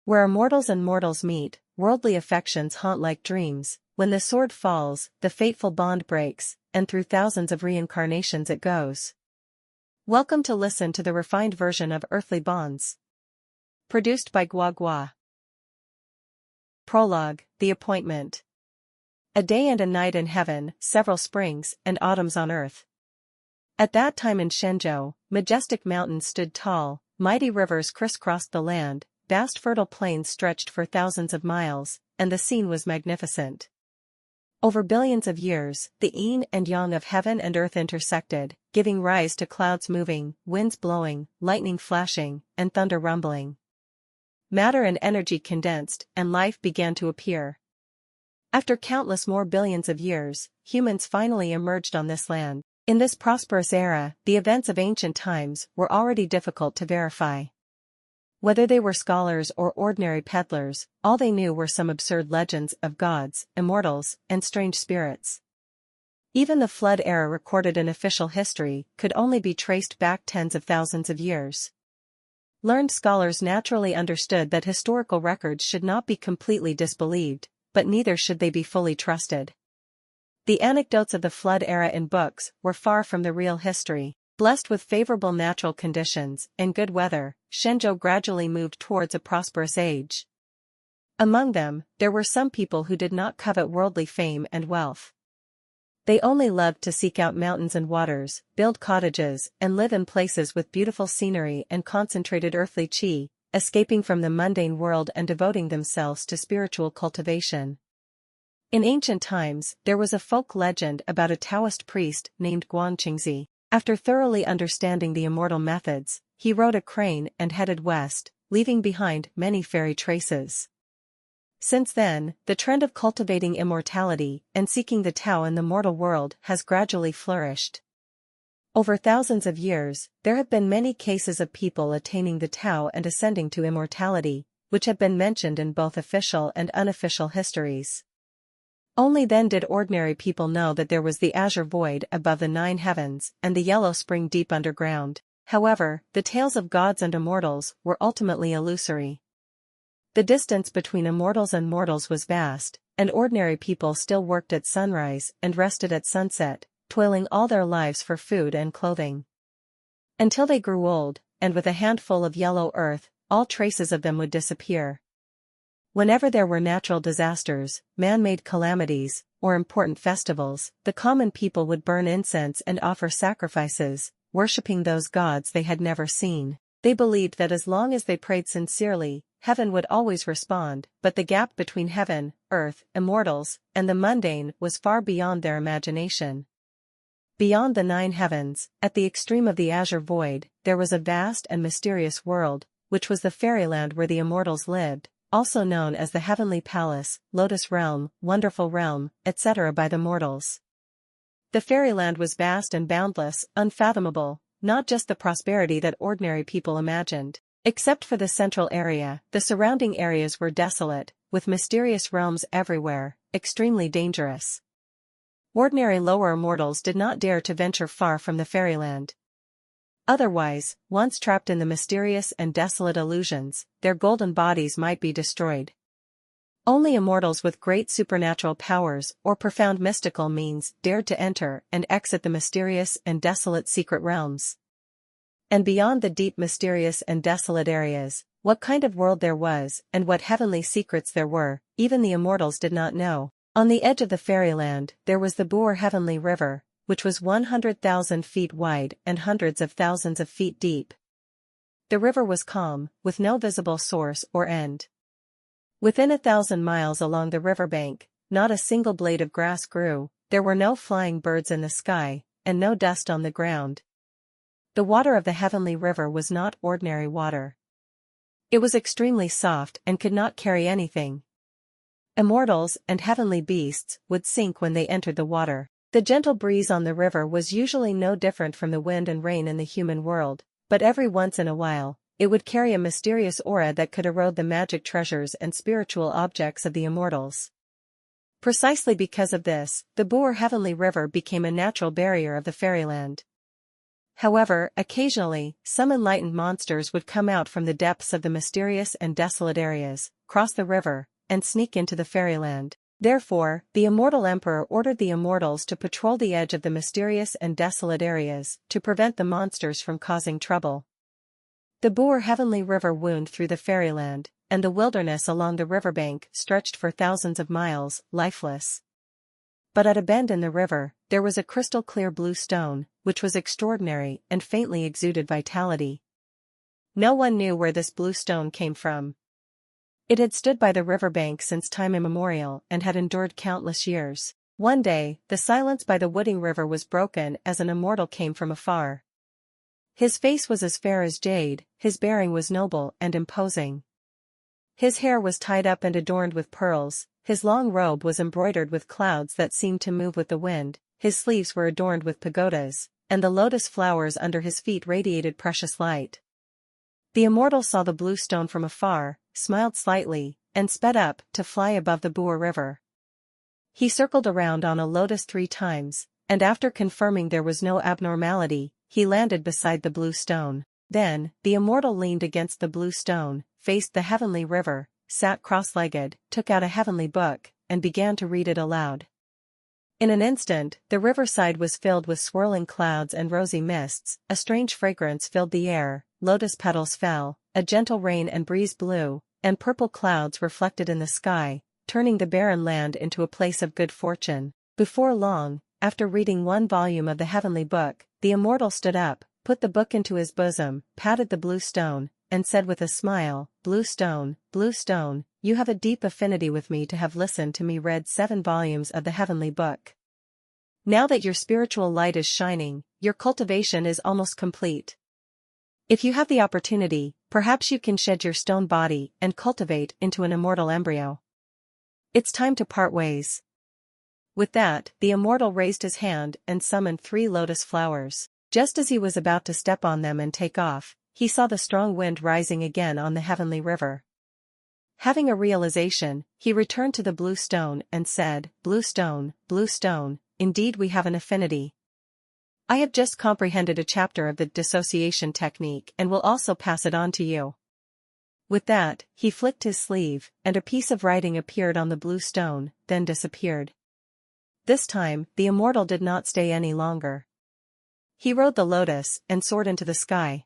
Where immortals and mortals meet, worldly affections haunt like dreams. When the sword falls, the fateful bond breaks, and through thousands of reincarnations it goes. Welcome to listen to the refined version of Earthly Bonds. Produced by Gua Gua. Prologue, The Appointment. A day and a night in heaven, several springs and autumns on earth. At that time in Shenzhou, majestic mountains stood tall, mighty rivers crisscrossed the land, vast fertile plains stretched for thousands of miles, and the scene was magnificent. Over billions of years, the yin and yang of heaven and earth intersected, giving rise to clouds moving, winds blowing, lightning flashing, and thunder rumbling. Matter and energy condensed, and life began to appear. After countless more billions of years, humans finally emerged on this land. In this prosperous era, the events of ancient times were already difficult to verify. Whether they were scholars or ordinary peddlers, all they knew were some absurd legends of gods, immortals, and strange spirits. Even the flood era recorded in official history could only be traced back tens of thousands of years. Learned scholars naturally understood that historical records should not be completely disbelieved, but neither should they be fully trusted. The anecdotes of the flood era in books were far from the real history. Blessed with favorable natural conditions and good weather, Shenzhou gradually moved towards a prosperous age. Among them, there were some people who did not covet worldly fame and wealth. They only loved to seek out mountains and waters, build cottages, and live in places with beautiful scenery and concentrated earthly chi, escaping from the mundane world and devoting themselves to spiritual cultivation. In ancient times, there was a folk legend about a Taoist priest named Guanqingzi. After thoroughly understanding the immortal methods, he rode a crane and headed west, leaving behind many fairy traces. Since then, the trend of cultivating immortality and seeking the Tao in the mortal world has gradually flourished. Over thousands of years, there have been many cases of people attaining the Tao and ascending to immortality, which have been mentioned in both official and unofficial histories. Only then did ordinary people know that there was the azure void above the nine heavens and the yellow spring deep underground. However, the tales of gods and immortals were ultimately illusory. The distance between immortals and mortals was vast, and ordinary people still worked at sunrise and rested at sunset, toiling all their lives for food and clothing. Until they grew old, and with a handful of yellow earth, all traces of them would disappear. Whenever there were natural disasters, man-made calamities, or important festivals, the common people would burn incense and offer sacrifices, worshipping those gods they had never seen. They believed that as long as they prayed sincerely, heaven would always respond, but the gap between heaven, earth, immortals, and the mundane was far beyond their imagination. Beyond the nine heavens, at the extreme of the azure void, there was a vast and mysterious world, which was the fairyland where the immortals lived, also known as the Heavenly Palace, Lotus Realm, Wonderful Realm, etc. by the mortals. The fairyland was vast and boundless, unfathomable, not just the prosperity that ordinary people imagined. Except for the central area, the surrounding areas were desolate, with mysterious realms everywhere, extremely dangerous. Ordinary lower mortals did not dare to venture far from the fairyland. Otherwise, once trapped in the mysterious and desolate illusions, their golden bodies might be destroyed. Only immortals with great supernatural powers or profound mystical means dared to enter and exit the mysterious and desolate secret realms. And beyond the deep mysterious and desolate areas, what kind of world there was and what heavenly secrets there were, even the immortals did not know. On the edge of the fairyland, there was the Boer Heavenly River, which was 100,000 feet wide and hundreds of thousands of feet deep. The river was calm, with no visible source or end. Within 1,000 miles along the riverbank, not a single blade of grass grew, there were no flying birds in the sky, and no dust on the ground. The water of the heavenly river was not ordinary water. It was extremely soft and could not carry anything. Immortals and heavenly beasts would sink when they entered the water. The gentle breeze on the river was usually no different from the wind and rain in the human world, but every once in a while, it would carry a mysterious aura that could erode the magic treasures and spiritual objects of the immortals. Precisely because of this, the Boer Heavenly River became a natural barrier of the fairyland. However, occasionally, some enlightened monsters would come out from the depths of the mysterious and desolate areas, cross the river, and sneak into the fairyland. Therefore, the immortal emperor ordered the immortals to patrol the edge of the mysterious and desolate areas, to prevent the monsters from causing trouble. The Boer heavenly river wound through the fairyland, and the wilderness along the riverbank stretched for thousands of miles, lifeless. But at a bend in the river, there was a crystal-clear blue stone, which was extraordinary and faintly exuded vitality. No one knew where this blue stone came from. It had stood by the riverbank since time immemorial and had endured countless years. One day, the silence by the wooding river was broken as an immortal came from afar. His face was as fair as jade, his bearing was noble and imposing. His hair was tied up and adorned with pearls, his long robe was embroidered with clouds that seemed to move with the wind, his sleeves were adorned with pagodas, and the lotus flowers under his feet radiated precious light. The immortal saw the blue stone from afar, smiled slightly, and sped up to fly above the Boer river. He circled around on a lotus 3 times, and after confirming there was no abnormality, he landed beside the blue stone. Then, the immortal leaned against the blue stone, faced the heavenly river, sat cross-legged, took out a heavenly book, and began to read it aloud. In an instant, the riverside was filled with swirling clouds and rosy mists, a strange fragrance filled the air, lotus petals fell, a gentle rain and breeze blew, and purple clouds reflected in the sky, turning the barren land into a place of good fortune. Before long, after reading 1 volume of the heavenly book, the immortal stood up, put the book into his bosom, patted the blue stone, and said with a smile, Blue stone, you have a deep affinity with me to have listened to me read 7 volumes of the heavenly book. Now that your spiritual light is shining, your cultivation is almost complete. If you have the opportunity, perhaps you can shed your stone body and cultivate into an immortal embryo. It's time to part ways. With that, the immortal raised his hand and summoned 3 lotus flowers. Just as he was about to step on them and take off, he saw the strong wind rising again on the heavenly river. Having a realization, he returned to the blue stone and said, Blue stone, indeed we have an affinity. I have just comprehended a chapter of the dissociation technique and will also pass it on to you. With that, he flicked his sleeve, and a piece of writing appeared on the blue stone, then disappeared. This time, the immortal did not stay any longer. He rode the lotus and soared into the sky.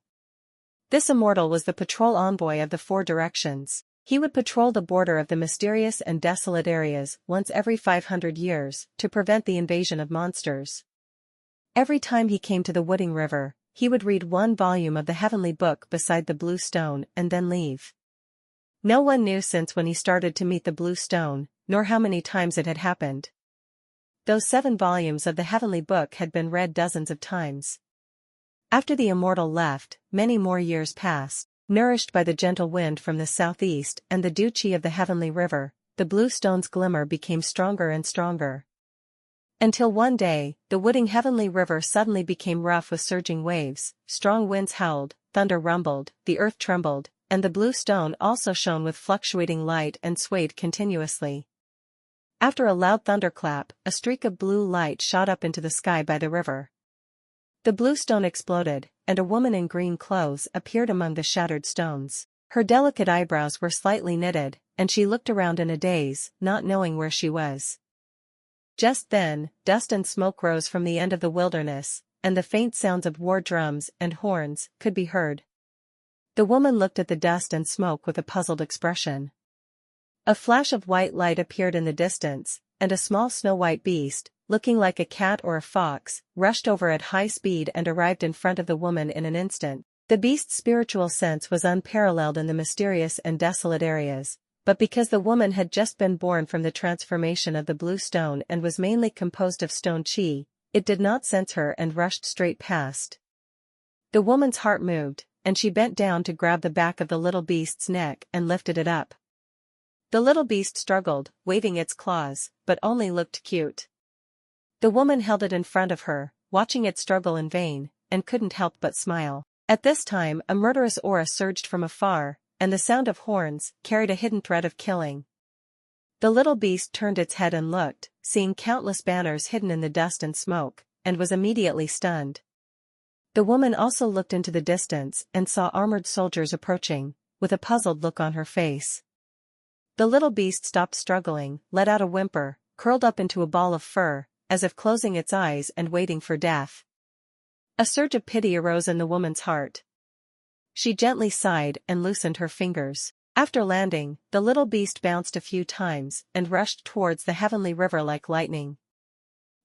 This immortal was the patrol envoy of the 4 directions. He would patrol the border of the mysterious and desolate areas once every 500 years to prevent the invasion of monsters. Every time he came to the wooding river, he would read 1 volume of the heavenly book beside the blue stone and then leave. No one knew since when he started to meet the blue stone, nor how many times it had happened. Those 7 volumes of the heavenly book had been read dozens of times. After the immortal left, many more years passed. Nourished by the gentle wind from the southeast and the dew chi of the heavenly river, the blue stone's glimmer became stronger and stronger. Until one day, the wooding heavenly river suddenly became rough with surging waves, strong winds howled, thunder rumbled, the earth trembled, and the blue stone also shone with fluctuating light and swayed continuously. After a loud thunderclap, a streak of blue light shot up into the sky by the river. The blue stone exploded, and a woman in green clothes appeared among the shattered stones. Her delicate eyebrows were slightly knitted, and she looked around in a daze, not knowing where she was. Just then, dust and smoke rose from the end of the wilderness, and the faint sounds of war drums and horns could be heard. The woman looked at the dust and smoke with a puzzled expression. A flash of white light appeared in the distance, and a small snow-white beast, looking like a cat or a fox, rushed over at high speed and arrived in front of the woman in an instant. The beast's spiritual sense was unparalleled in the mysterious and desolate areas, but because the woman had just been born from the transformation of the blue stone and was mainly composed of stone chi, it did not sense her and rushed straight past. The woman's heart moved, and she bent down to grab the back of the little beast's neck and lifted it up. The little beast struggled, waving its claws, but only looked cute. The woman held it in front of her, watching it struggle in vain, and couldn't help but smile. At this time a murderous aura surged from afar, and the sound of horns carried a hidden threat of killing. The little beast turned its head and looked, seeing countless banners hidden in the dust and smoke, and was immediately stunned. The woman also looked into the distance and saw armored soldiers approaching, with a puzzled look on her face. The little beast stopped struggling, let out a whimper, curled up into a ball of fur, as if closing its eyes and waiting for death. A surge of pity arose in the woman's heart. She gently sighed and loosened her fingers. After landing, the little beast bounced a few times and rushed towards the heavenly river like lightning.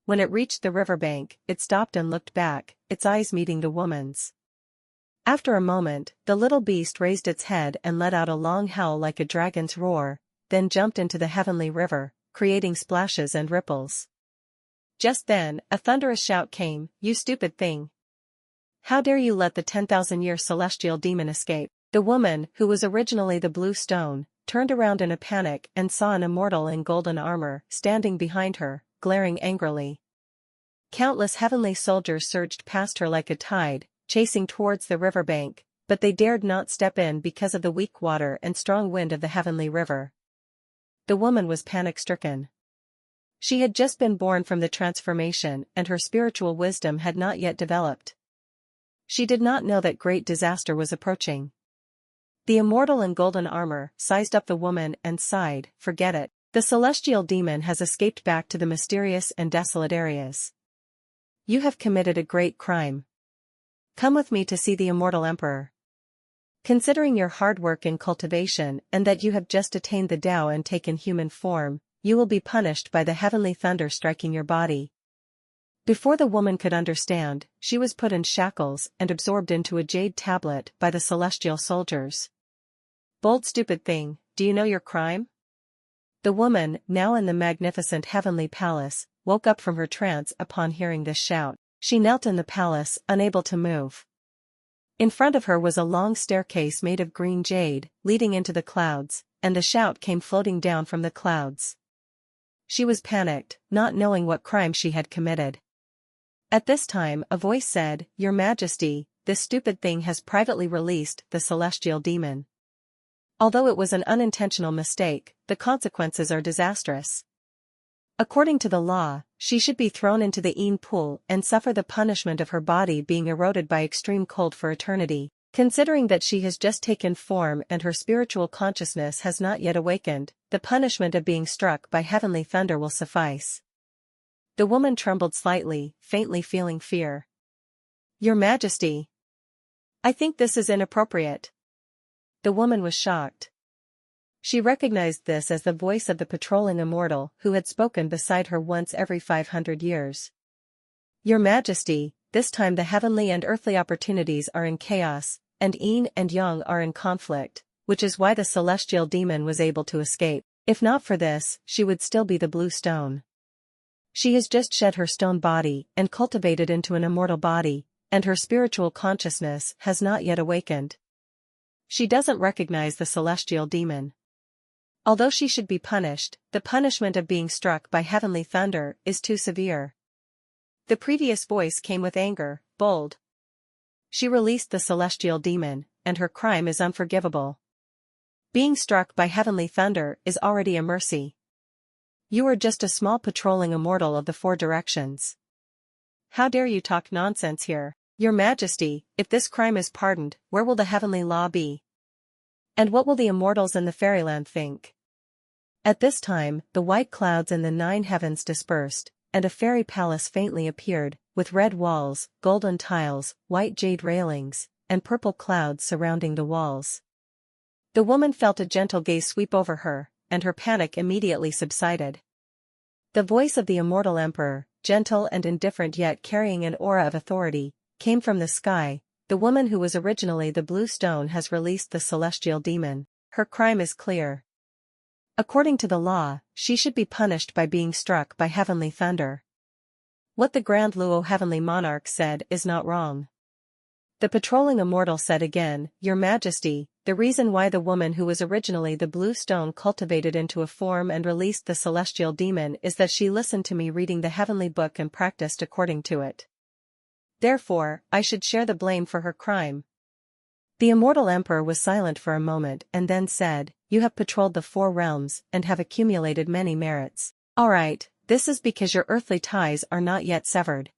When it reached the riverbank, it stopped and looked back, its eyes meeting the woman's. After a moment, the little beast raised its head and let out a long howl like a dragon's roar, then jumped into the heavenly river, creating splashes and ripples. Just then, a thunderous shout came, "You stupid thing! How dare you let the 10,000-year celestial demon escape?" The woman, who was originally the blue stone, turned around in a panic and saw an immortal in golden armor standing behind her, glaring angrily. Countless heavenly soldiers surged past her like a tide, chasing towards the riverbank, but they dared not step in because of the weak water and strong wind of the heavenly river. The woman was panic-stricken. She had just been born from the transformation and her spiritual wisdom had not yet developed. She did not know that great disaster was approaching. The immortal in golden armor sized up the woman and sighed, "Forget it. The celestial demon has escaped back to the mysterious and desolate areas. You have committed a great crime. Come with me to see the immortal emperor. Considering your hard work in cultivation and that you have just attained the Tao and taken human form, you will be punished by the heavenly thunder striking your body." Before the woman could understand, she was put in shackles and absorbed into a jade tablet by the celestial soldiers. "Bold stupid thing, do you know your crime?" The woman, now in the magnificent heavenly palace, woke up from her trance upon hearing this shout. She knelt in the palace, unable to move. In front of her was a long staircase made of green jade, leading into the clouds, and the shout came floating down from the clouds. She was panicked, not knowing what crime she had committed. At this time a voice said, "Your Majesty, this stupid thing has privately released the celestial demon. Although it was an unintentional mistake, the consequences are disastrous. According to the law, she should be thrown into the Een pool and suffer the punishment of her body being eroded by extreme cold for eternity. Considering that she has just taken form and her spiritual consciousness has not yet awakened, the punishment of being struck by heavenly thunder will suffice." The woman trembled slightly, faintly feeling fear. "Your Majesty, I think this is inappropriate." The woman was shocked. She recognized this as the voice of the patrolling immortal who had spoken beside her once every 500 years. "Your Majesty, this time the heavenly and earthly opportunities are in chaos, and Yin and Yang are in conflict, which is why the celestial demon was able to escape. If not for this, she would still be the blue stone. She has just shed her stone body and cultivated into an immortal body, and her spiritual consciousness has not yet awakened. She doesn't recognize the celestial demon. Although she should be punished, the punishment of being struck by heavenly thunder is too severe." The previous voice came with anger, "Bold. She released the celestial demon, and her crime is unforgivable. Being struck by heavenly thunder is already a mercy. You are just a small patrolling immortal of the four directions. How dare you talk nonsense here? Your Majesty, if this crime is pardoned, where will the heavenly law be? And what will the immortals in the fairyland think?" At this time, the white clouds in the 9 heavens dispersed, and a fairy palace faintly appeared, with red walls, golden tiles, white jade railings, and purple clouds surrounding the walls. The woman felt a gentle gaze sweep over her, and her panic immediately subsided. The voice of the immortal emperor, gentle and indifferent yet carrying an aura of authority, came from the sky. "The woman who was originally the blue stone has released the celestial demon. Her crime is clear. According to the law, she should be punished by being struck by heavenly thunder. What the Grand Luo heavenly monarch said is not wrong." The patrolling immortal said again, "Your Majesty, the reason why the woman who was originally the blue stone cultivated into a form and released the celestial demon is that she listened to me reading the heavenly book and practiced according to it. Therefore, I should share the blame for her crime." The immortal emperor was silent for a moment and then said, "You have patrolled the 4 realms and have accumulated many merits. All right, this is because your earthly ties are not yet severed.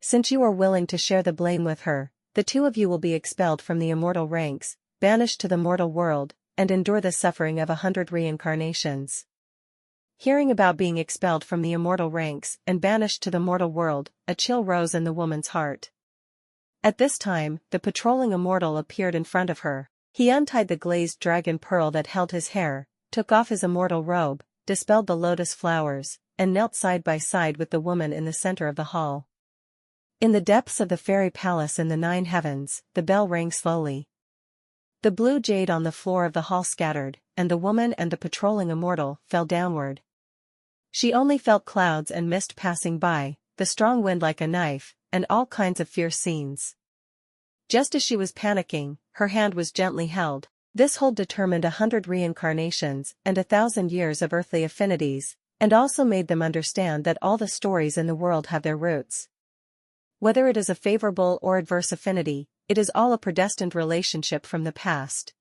Since you are willing to share the blame with her, the two of you will be expelled from the immortal ranks, banished to the mortal world, and endure the suffering of 100 reincarnations. Hearing about being expelled from the immortal ranks and banished to the mortal world, a chill rose in the woman's heart. At this time, the patrolling immortal appeared in front of her. He untied the glazed dragon pearl that held his hair, took off his immortal robe, dispelled the lotus flowers, and knelt side by side with the woman in the center of the hall. In the depths of the fairy palace in the 9 heavens, the bell rang slowly. The blue jade on the floor of the hall scattered, and the woman and the patrolling immortal fell downward. She only felt clouds and mist passing by, the strong wind like a knife, and all kinds of fierce scenes. Just as she was panicking, her hand was gently held. This hold determined 100 reincarnations and 1,000 years of earthly affinities, and also made them understand that all the stories in the world have their roots. Whether it is a favorable or adverse affinity, it is all a predestined relationship from the past.